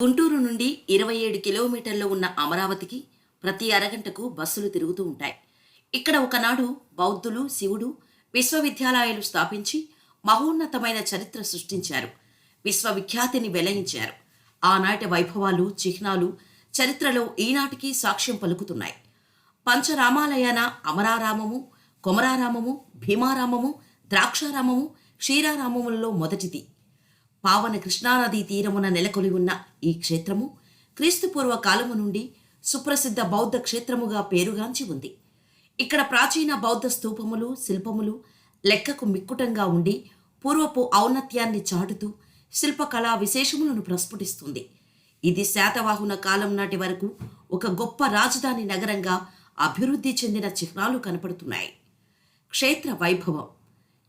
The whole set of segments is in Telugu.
గుంటూరు నుండి 27 కిలోమీటర్లు ఉన్న అమరావతికి ప్రతి అరగంటకు బస్సులు తిరుగుతూ ఉంటాయి. ఇక్కడ ఒకనాడు బౌద్ధులు, శివుడు విశ్వవిద్యాలయాలు స్థాపించి మహోన్నతమైన చరిత్ర సృష్టించారు. విశ్వవిఖ్యాతిని వెలయించారు. ఆనాటి వైభవాలు, చిహ్నాలు చరిత్రలో ఈనాటికి సాక్ష్యం పలుకుతున్నాయి. పంచరామాలయాన అమరారామము, కొమరారామము, భీమారామము, ద్రాక్షారామము, క్షీరారామములలో మొదటిది. పావన కృష్ణానదీ తీరమున నెలకొలి ఉన్న ఈ క్షేత్రము క్రీస్తుపూర్వ కాలము నుండి సుప్రసిద్ధ బౌద్ధ క్షేత్రముగా పేరుగాంచి ఉంది. ఇక్కడ ప్రాచీన బౌద్ధ స్తూపములు, శిల్పములు లెక్కకు మిక్కుటంగా ఉండి పూర్వపు ఔన్నత్యాన్ని చాటుతూ శిల్పకళా విశేషములను ప్రస్ఫుటిస్తుంది. ఇది శాతవాహన కాలం నాటి వరకు ఒక గొప్ప రాజధాని నగరంగా అభివృద్ధి చెందిన చిహ్నాలు కనపడుతున్నాయి. క్షేత్ర వైభవం.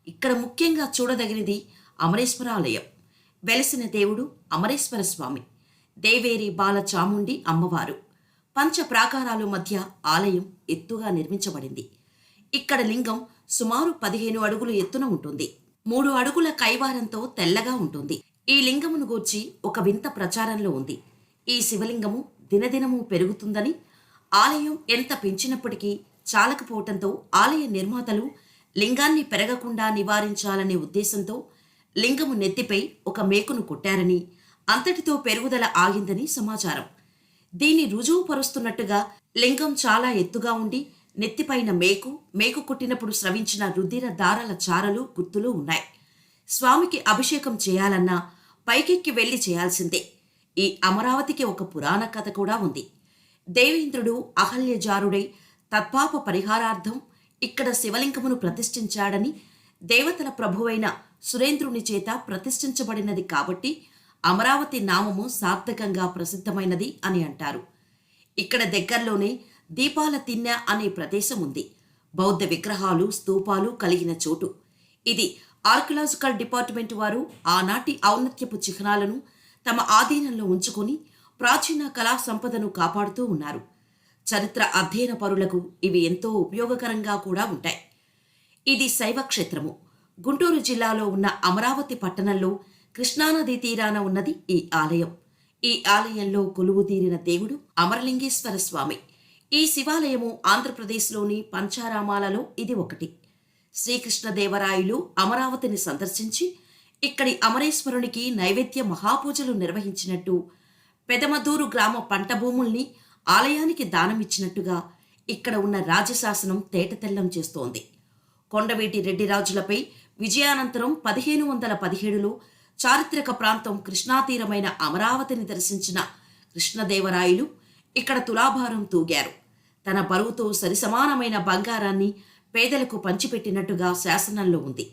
ఇక్కడ ముఖ్యంగా చూడదగినది అమరేశ్వరాలయం. వెలసిన దేవుడు అమరేశ్వర స్వామి, దేవేరి బాల చాముండి అమ్మవారు. పంచ ప్రాకారాల మధ్య ఆలయం ఎత్తుగా నిర్మించబడింది. ఇక్కడ లింగం సుమారు 15 అడుగుల ఎత్తున ఉంటుంది. 3 అడుగుల కైవారంతో తెల్లగా ఉంటుంది. ఈ లింగమును గూర్చి ఒక వింత ప్రచారంలో ఉంది. ఈ శివలింగము దినదినము పెరుగుతుందని, ఆలయం ఎంత పెంచినప్పటికీ చాలకపోవటంతో ఆలయ నిర్మాతలు లింగాన్ని పెరగకుండా నివారించాలనే ఉద్దేశంతో లింగము నెత్తిపై ఒక మేకును కొట్టారని, అంతటితో పెరుగుదల ఆగిందని సమాచారం. దీన్ని రుజువుపరుస్తున్నట్టుగా లింగం చాలా ఎత్తుగా ఉండి నెత్తిపైన మేకు కొట్టినప్పుడు స్రవించిన రుధిర దారాల చారలు, గుర్తులు ఉన్నాయి. స్వామికి అభిషేకం చేయాలన్నా పైకెక్కి వెళ్లి చేయాల్సిందే. ఈ అమరావతికి ఒక పురాణ కథ కూడా ఉంది. దేవేంద్రుడు అహల్యజారుడై తత్పాప పరిహారార్థం ఇక్కడ శివలింగమును ప్రతిష్ఠించాడని, దేవతల ప్రభువైన సురేంద్రుని చేత ప్రతిష్ఠించబడినది కాబట్టి అమరావతి నామము సార్థకంగా ప్రసిద్ధమైనది అని అంటారు. ఇక్కడ దగ్గరలోనే దీపాల తిన్నె అనే ప్రదేశం ఉంది. బౌద్ధ విగ్రహాలు, స్తూపాలు కలిగిన చోటు ఇది. ఆర్కియలాజికల్ డిపార్ట్మెంట్ వారు ఆనాటి ఔన్నత్యపు చిహ్నాలను తమ ఆధీనంలో ఉంచుకొని ప్రాచీన కళా సంపదను కాపాడుతూ ఉన్నారు. చరిత్ర అధ్యయన పరులకు ఇవి ఎంతో ఉపయోగకరంగా కూడా ఉంటాయి. ఇది శైవ క్షేత్రము. గుంటూరు జిల్లాలో ఉన్న అమరావతి పట్టణంలో కృష్ణానదీ తీరాన ఉన్నది ఈ ఆలయం. ఈ ఆలయంలో కొలువు తీరిన దేవుడు అమరలింగేశ్వర స్వామి. ఈ శివాలయము ఆంధ్రప్రదేశ్లోని పంచారామాలలో ఇది ఒకటి. శ్రీకృష్ణదేవరాయలు అమరావతిని సందర్శించి ఇక్కడి అమరేశ్వరునికి నైవేద్య మహాపూజలు నిర్వహించినట్టు, పెదమదూరు గ్రామ పంట భూముల్ని ఆలయానికి దానమిచ్చినట్టుగా ఇక్కడ ఉన్న రాజశాసనం తేటతెల్లం చేస్తోంది. కొండవీటి రెడ్డిరాజులపై విజయానంతరం 1517లో చారిత్రక ప్రాంతం కృష్ణాతీరమైన అమరావతిని దర్శించిన కృష్ణదేవరాయలు ఇక్కడ తులాభారం తూగారు. తన బరువుతో సరిసమానమైన బంగారాన్ని పేదలకు పంచిపెట్టినట్టుగా శాసనంలో ఉంది.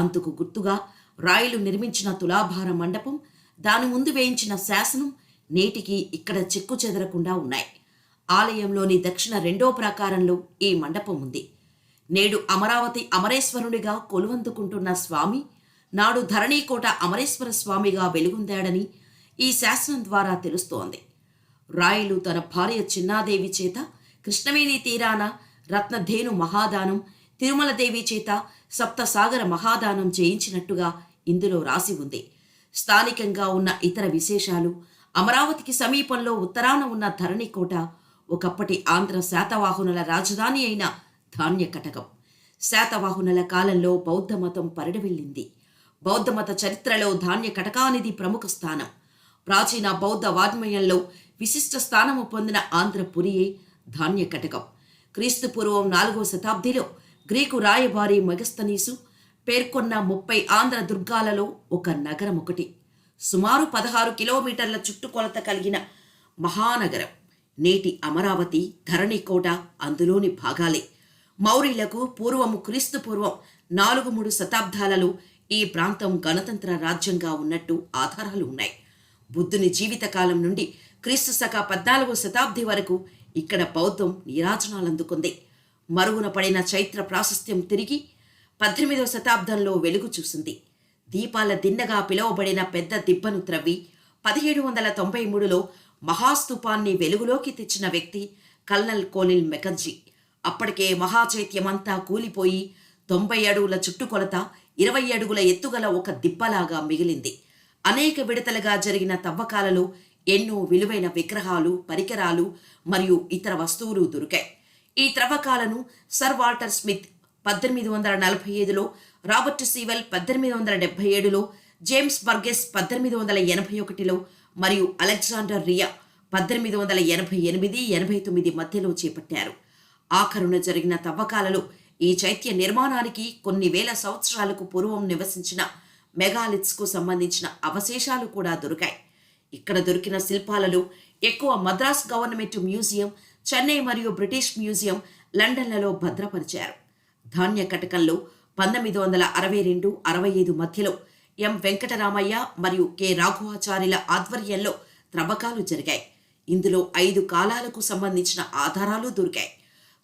అందుకు గుర్తుగా రాయలు నిర్మించిన తులాభార మండపం, దాని ముందు వేయించిన శాసనం నేటికి ఇక్కడ చెక్కు చెదరకుండా ఉన్నాయి. ఆలయంలోని దక్షిణ 2వ ప్రాకారంలో ఈ మండపం ఉంది. నేడు అమరావతి అమరేశ్వరునిగా కొలువందుకుంటున్న స్వామి నాడు ధరణీకోట అమరేశ్వర స్వామిగా వెలుగొందాడని ఈ శాసనం ద్వారా తెలుస్తోంది. రాయలు తన భార్య చిన్నాదేవి చేత కృష్ణవేణి తీరాన రత్నధేను మహాదానం, తిరుమలదేవి చేత సప్తసాగర మహాదానం చేయించినట్టుగా ఇందులో రాసి ఉంది. స్థానికంగా ఉన్న ఇతర విశేషాలు. అమరావతికి సమీపంలో ఉత్తరాన ఉన్న ధరణికోట ఒకప్పటి ఆంధ్ర శాతవాహనుల రాజధాని అయిన ధాన్యకటకం. శాతవాహనుల కాలంలో బౌద్ధమతం పరిడవిల్లింది. బౌద్ధమత చరిత్రలో ధాన్యకటకానిది ప్రముఖ స్థానం. ప్రాచీన బౌద్ధ వాజ్మయంలో విశిష్ట స్థానము పొందిన ఆంధ్రపురియే ధాన్యకటకం. క్రీస్తుపూర్వం 4వ శతాబ్దిలో గ్రీకు రాయబారి మెగస్తనీసు పేర్కొన్న 30 ఆంధ్ర దుర్గాలలో ఒక నగరం ఒకటి. సుమారు 16 కిలోమీటర్ల చుట్టుకొలత కలిగిన మహానగరం. నేటి అమరావతి, ధరణికోట అందులోని భాగాలే. మౌర్యులకు పూర్వము క్రీస్తుపూర్వం 4-3 శతాబ్దాలలో ఈ ప్రాంతం గణతంత్ర రాజ్యంగా ఉన్నట్టు ఆధారాలు ఉన్నాయి. బుద్ధుని జీవితకాలం నుండి క్రీస్తు శక 14వ శతాబ్ది వరకు ఇక్కడ బౌద్ధం నీరాజనాలందుకుంది. మరుగున పడిన చైత్ర ప్రాశస్త్యం తిరిగి 18వ శతాబ్దంలో వెలుగు చూసింది. దీపాల దిన్నగా పిలువబడిన పెద్ద దిబ్బను త్రవ్వి 1793లో మహాస్తూపాన్ని వెలుగులోకి తెచ్చిన వ్యక్తి కల్నల్ కోనిల్ మెకన్జీ. అప్పటికే మహాచైత్యమంతా కూలిపోయి 90 అడుగుల చుట్టుకొలత, 20 అడుగుల ఎత్తుగల ఒక దిబ్బలాగా మిగిలింది. అనేక విడతలుగా జరిగిన తవ్వకాలలో ఎన్నో విలువైన విగ్రహాలు, పరికరాలు మరియు ఇతర వస్తువులు దొరికాయి. ఈ త్రవ్వకాలను సర్ వాల్టర్ స్మిత్ 1845లో, రాబర్ట్ సీవెల్ 1877లో, జేమ్స్ బర్గెస్ 1881లో మరియు అలెగ్జాండర్ రియా 1888-89 మధ్యలో చేపట్టారు. ఆఖరున జరిగిన తవ్వకాలలో ఈ చైత్య నిర్మాణానికి కొన్ని వేల సంవత్సరాలకు పూర్వం నివసించిన మెగాలిత్స్కు సంబంధించిన అవశేషాలు కూడా దొరికాయి. ఇక్కడ దొరికిన శిల్పాలలో ఎక్కువ మద్రాస్ గవర్నమెంట్ మ్యూజియం, చెన్నై మరియు బ్రిటిష్ మ్యూజియం, లండన్లలో భద్రపరిచారు. ధాన్య కటకంలో 1962-65 మధ్యలో ఎం వెంకటరామయ్య మరియు కె రాఘవాచార్యుల ఆధ్వర్యంలో త్రవ్వకాలు జరిగాయి. ఇందులో 5 కాలాలకు సంబంధించిన ఆధారాలు దొరికాయి.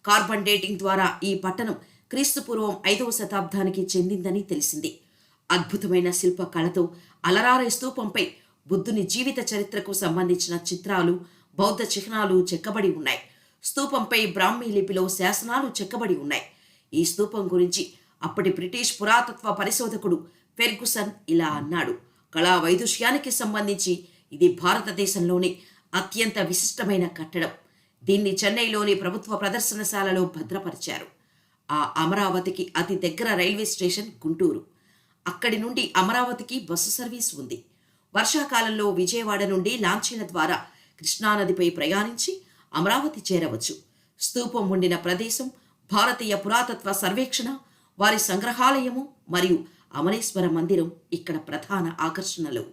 కార్బన్ డేటింగ్ ద్వారా ఈ పట్టణం క్రీస్తుపూర్వం 5వ శతాబ్దానికి చెందిందని తెలిసింది. అద్భుతమైన శిల్ప కళతో అలరారే స్తూపంపై బుద్ధుని జీవిత చరిత్రకు సంబంధించిన చిత్రాలు, బౌద్ధ చిహ్నాలు చెక్కబడి ఉన్నాయి. స్తూపంపై బ్రాహ్మీ లిపిలో శాసనాలు చెక్కబడి ఉన్నాయి. ఈ స్తూపం గురించి అప్పటి బ్రిటిష్ పురాతత్వ పరిశోధకుడు ఫెర్గుసన్ ఇలా అన్నాడు: కళా వైదుష్యానికి సంబంధించి ఇది భారతదేశంలోని అత్యంత విశిష్టమైన కట్టడం. దీన్ని చెన్నైలోని ప్రభుత్వ ప్రదర్శనశాలలో భద్రపరిచారు. ఆ అమరావతికి అతి దగ్గర రైల్వే స్టేషన్ గుంటూరు. అక్కడి నుండి అమరావతికి బస్సు సర్వీస్ ఉంది. వర్షాకాలంలో విజయవాడ నుండి లాంఛీల ద్వారా కృష్ణానదిపై ప్రయాణించి అమరావతి చేరవచ్చు. స్తూపం ఉండిన ప్రదేశం భారతీయ పురాతత్వ సర్వేక్షణ, వారి సంగ్రహాలయము మరియు అమరేశ్వర మందిరం ఇక్కడ ప్రధాన ఆకర్షణలు.